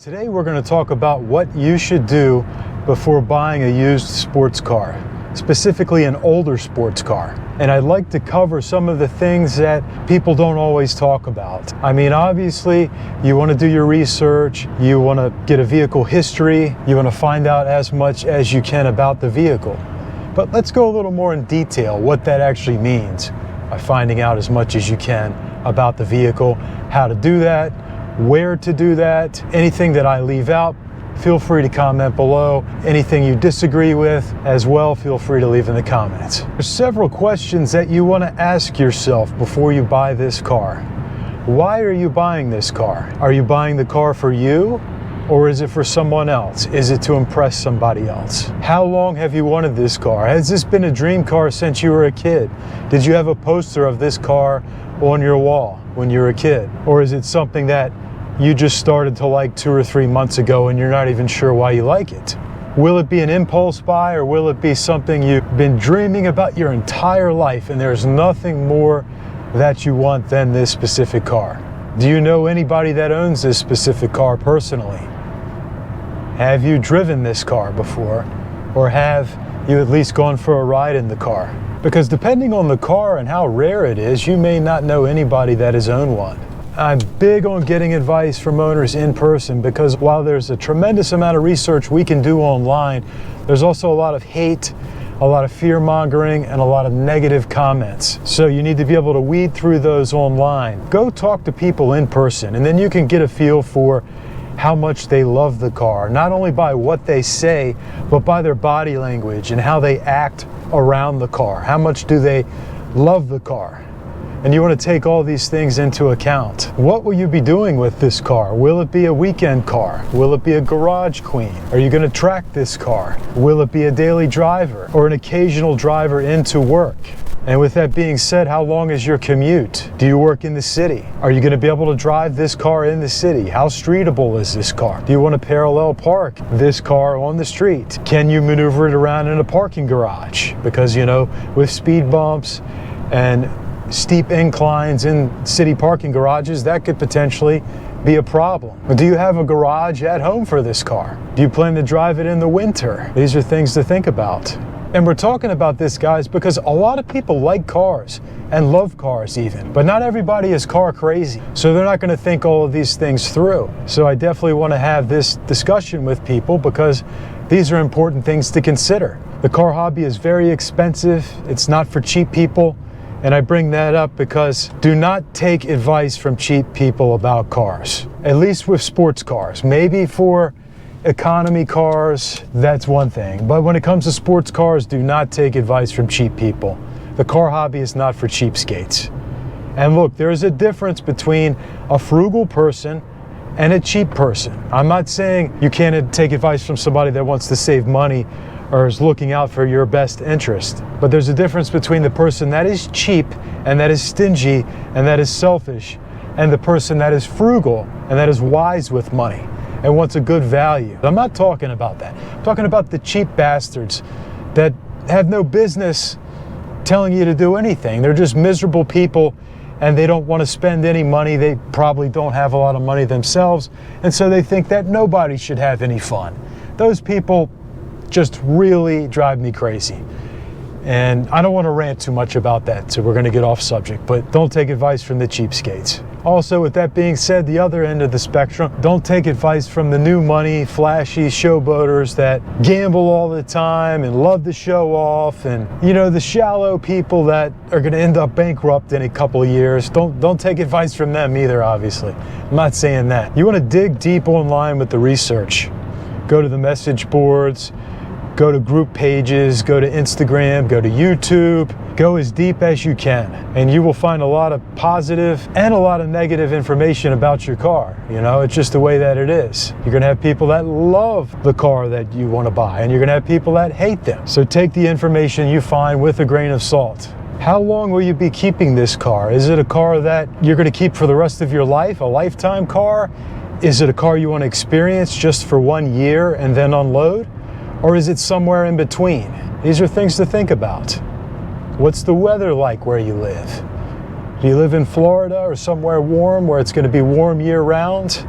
Today we're going to talk about what you should do before buying a used sports car, specifically an older sports car. And I'd like to cover some of the things that people don't always talk about. I mean, obviously, you want to do your research, you want to get a vehicle history, you want to find out as much as you can about the vehicle. But let's go a little more in detail what that actually means by finding out as much as you can about the vehicle, how to do that, where to do that. Anything that I leave out, feel free to comment below. Anything you disagree with as well, feel free to leave in the comments. There's several questions that you want to ask yourself before you buy this car. Why are you buying this car? Are you buying the car for you, or is it for someone else? Is it to impress somebody else? How long have you wanted this car? Has this been a dream car since you were a kid? Did you have a poster of this car on your wall when you were a kid? Or is it something that you just started to like 2 or 3 months ago and you're not even sure why you like it? Will it be an impulse buy, or will it be something you've been dreaming about your entire life and there's nothing more that you want than this specific car? Do you know anybody that owns this specific car personally? Have you driven this car before? Or have you at least gone for a ride in the car? Because depending on the car and how rare it is, you may not know anybody that has owned one. I'm big on getting advice from owners in person, because while there's a tremendous amount of research we can do online, there's also a lot of hate, a lot of fear mongering, and a lot of negative comments. So you need to be able to weed through those online. Go talk to people in person, and then you can get a feel for how much they love the car, not only by what they say, but by their body language and how they act around the car. How much do they love the car? And you want to take all these things into account. What will you be doing with this car? Will it be a weekend car? Will it be a garage queen? Are you going to track this car? Will it be a daily driver or an occasional driver into work? And with that being said, how long is your commute? Do you work in the city? Are you going to be able to drive this car in the city? How streetable is this car? Do you want to parallel park this car on the street? Can you maneuver it around in a parking garage? Because, you know, with speed bumps and steep inclines in city parking garages, that could potentially be a problem. Do you have a garage at home for this car? Do you plan to drive it in the winter? These are things to think about. And we're talking about this, guys, because a lot of people like cars and love cars even, but not everybody is car crazy. So they're not going to think all of these things through. So I definitely want to have this discussion with people, because these are important things to consider. The car hobby is very expensive. It's not for cheap people. And I bring that up because do not take advice from cheap people about cars, at least with sports cars. Maybe for economy cars, that's one thing. But when it comes to sports cars, do not take advice from cheap people. The car hobby is not for cheapskates. And look, there is a difference between a frugal person and a cheap person. I'm not saying you can't take advice from somebody that wants to save money or is looking out for your best interest. But there's a difference between the person that is cheap and that is stingy and that is selfish, and the person that is frugal and that is wise with money and wants a good value. I'm not talking about that. I'm talking about the cheap bastards that have no business telling you to do anything. They're just miserable people and they don't want to spend any money. They probably don't have a lot of money themselves, and so they think that nobody should have any fun. Those people just really drive me crazy. And I don't want to rant too much about that, so we're going to get off subject, but don't take advice from the cheapskates. Also, with that being said, the other end of the spectrum, don't take advice from the new money, flashy showboaters that gamble all the time and love to show off, and, you know, the shallow people that are going to end up bankrupt in a couple of years. Don't take advice from them either, obviously. I'm not saying that. You want to dig deep online with the research. Go to the message boards, go to group pages, go to Instagram, go to YouTube, go as deep as you can. And you will find a lot of positive and a lot of negative information about your car. You know, it's just the way that it is. You're gonna have people that love the car that you wanna buy, and you're gonna have people that hate them. So take the information you find with a grain of salt. How long will you be keeping this car? Is it a car that you're gonna keep for the rest of your life, a lifetime car? Is it a car you wanna experience just for 1 year and then unload? Or is it somewhere in between? These are things to think about. What's the weather like where you live? Do you live in Florida or somewhere warm where it's going to be warm year round?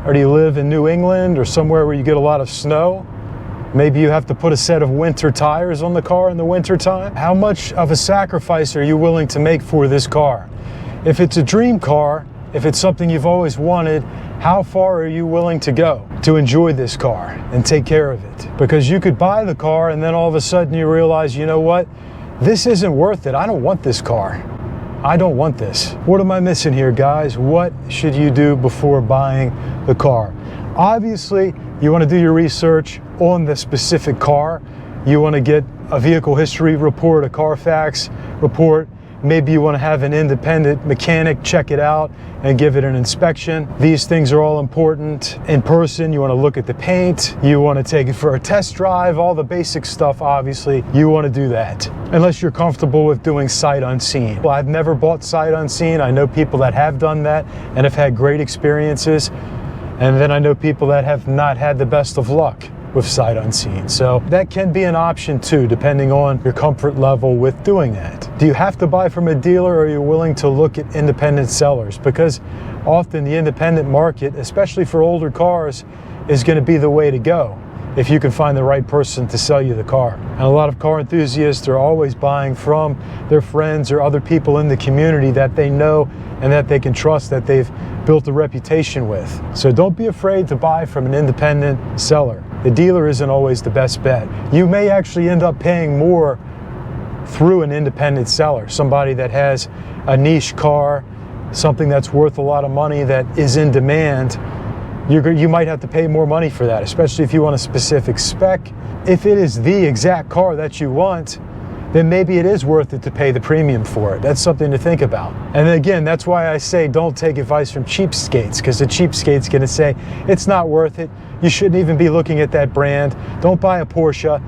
Or do you live in New England or somewhere where you get a lot of snow? Maybe you have to put a set of winter tires on the car in the winter time. How much of a sacrifice are you willing to make for this car? If it's a dream car, if it's something you've always wanted, how far are you willing to go to enjoy this car and take care of it? Because you could buy the car and then all of a sudden you realize, you know what? This isn't worth it. I don't want this car. I don't want this. What am I missing here, guys? What should you do before buying the car? Obviously, you want to do your research on the specific car. You want to get a vehicle history report, a Carfax report. Maybe you want to have an independent mechanic check it out and give it an inspection. These things are all important. In person, you want to look at the paint. You want to take it for a test drive, all the basic stuff, obviously. You want to do that, unless you're comfortable with doing sight unseen. Well, I've never bought sight unseen. I know people that have done that and have had great experiences. And then I know people that have not had the best of luck with sight unseen. So that can be an option too, depending on your comfort level with doing that. Do you have to buy from a dealer, or are you willing to look at independent sellers? Because often the independent market, especially for older cars, is going to be the way to go if you can find the right person to sell you the car. And a lot of car enthusiasts are always buying from their friends or other people in the community that they know and that they can trust, that they've built a reputation with. So don't be afraid to buy from an independent seller. The dealer isn't always the best bet. You may actually end up paying more through an independent seller, somebody that has a niche car, something that's worth a lot of money that is in demand. You might have to pay more money for that, especially if you want a specific spec. If it is the exact car that you want, then maybe it is worth it to pay the premium for it. That's something to think about. And again, that's why I say don't take advice from cheapskates, because the cheapskate's gonna say, it's not worth it. You shouldn't even be looking at that brand. Don't buy a Porsche.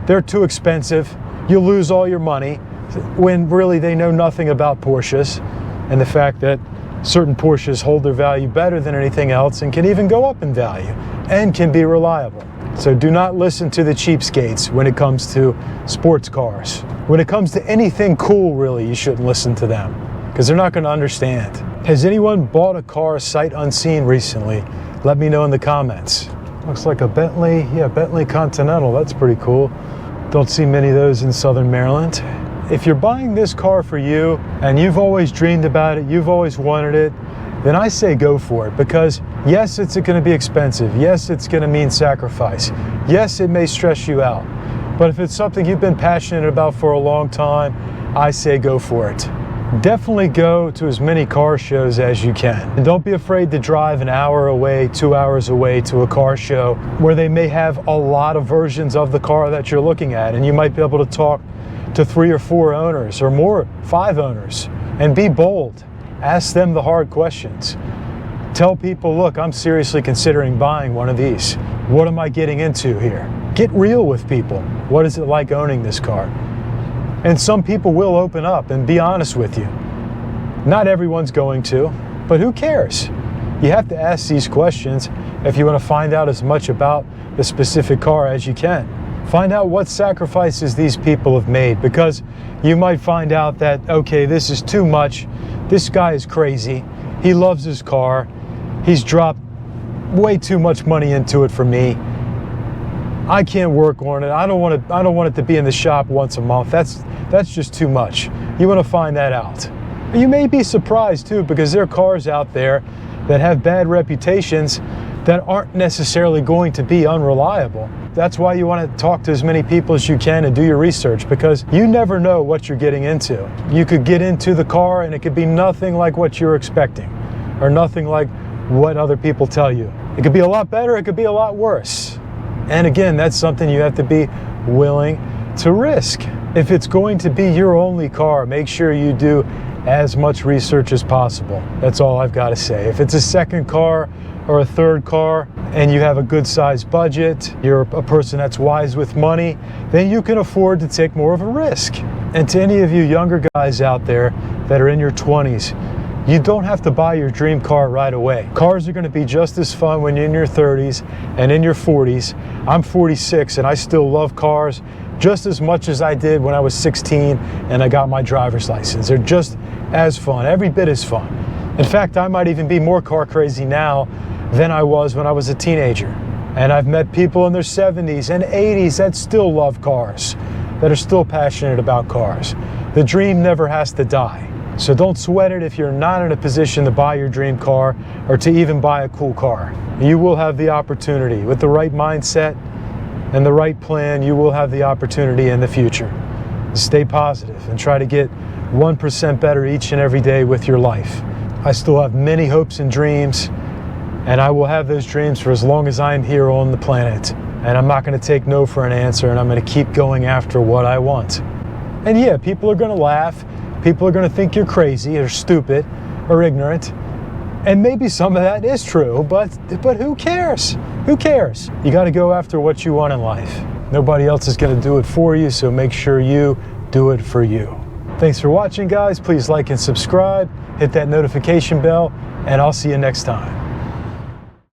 They're too expensive. You'll lose all your money, when really they know nothing about Porsches and the fact that certain Porsches hold their value better than anything else and can even go up in value and can be reliable. So do not listen to the cheapskates when it comes to sports cars. When it comes to anything cool, really, you shouldn't listen to them because they're not going to understand. Has anyone bought a car sight unseen recently? Let me know in the comments. Looks like a Bentley, yeah, Bentley Continental. That's pretty cool. Don't see many of those in Southern Maryland. If you're buying this car for you and you've always dreamed about it, you've always wanted it, then I say go for it, because yes, it's going to be expensive. Yes, it's going to mean sacrifice. Yes, it may stress you out. But if it's something you've been passionate about for a long time, I say go for it. Definitely go to as many car shows as you can. And don't be afraid to drive an hour away, 2 hours away to a car show where they may have a lot of versions of the car that you're looking at, and you might be able to talk to 3 or 4 owners or more, 5 owners, and be bold. Ask them the hard questions. Tell people, look, I'm seriously considering buying one of these. What am I getting into here? Get real with people. What is it like owning this car? And some people will open up and be honest with you. Not everyone's going to, but who cares? You have to ask these questions if you want to find out as much about the specific car as you can. Find out what sacrifices these people have made, because you might find out that, okay, this is too much. This guy is crazy. He loves his car. He's dropped way too much money into it for me. I can't work on it. I don't want it to be in the shop once a month. That's just too much. You want to find that out. You may be surprised too, because there are cars out there that have bad reputations that aren't necessarily going to be unreliable. That's why you want to talk to as many people as you can and do your research, because you never know what you're getting into. You could get into the car and it could be nothing like what you're expecting, or nothing like what other people tell you. It could be a lot better, it could be a lot worse. And again, that's something you have to be willing to risk. If it's going to be your only car, make sure you do as much research as possible. That's all I've got to say. If it's a second car or a third car and you have a good sized budget, you're a person that's wise with money, then you can afford to take more of a risk. And to any of you younger guys out there that are in your 20s, you don't have to buy your dream car right away. Cars are going to be just as fun when you're in your 30s and in your 40s. I'm 46 and I still love cars just as much as I did when I was 16 and I got my driver's license. They're just as fun, every bit as fun. In fact, I might even be more car crazy now than I was when I was a teenager. And I've met people in their 70s and 80s that still love cars, that are still passionate about cars. The dream never has to die. So don't sweat it if you're not in a position to buy your dream car or to even buy a cool car. You will have the opportunity. With the right mindset and the right plan, you will have the opportunity in the future. Stay positive and try to get 1% better each and every day with your life. I still have many hopes and dreams, and I will have those dreams for as long as I'm here on the planet. And I'm not going to take no for an answer, and I'm going to keep going after what I want. And yeah, people are going to laugh. People are going to think you're crazy or stupid or ignorant. And maybe some of that is true, but who cares? Who cares? You got to go after what you want in life. Nobody else is going to do it for you, so make sure you do it for you. Thanks for watching, guys. Please like and subscribe. Hit that notification bell, and I'll see you next time.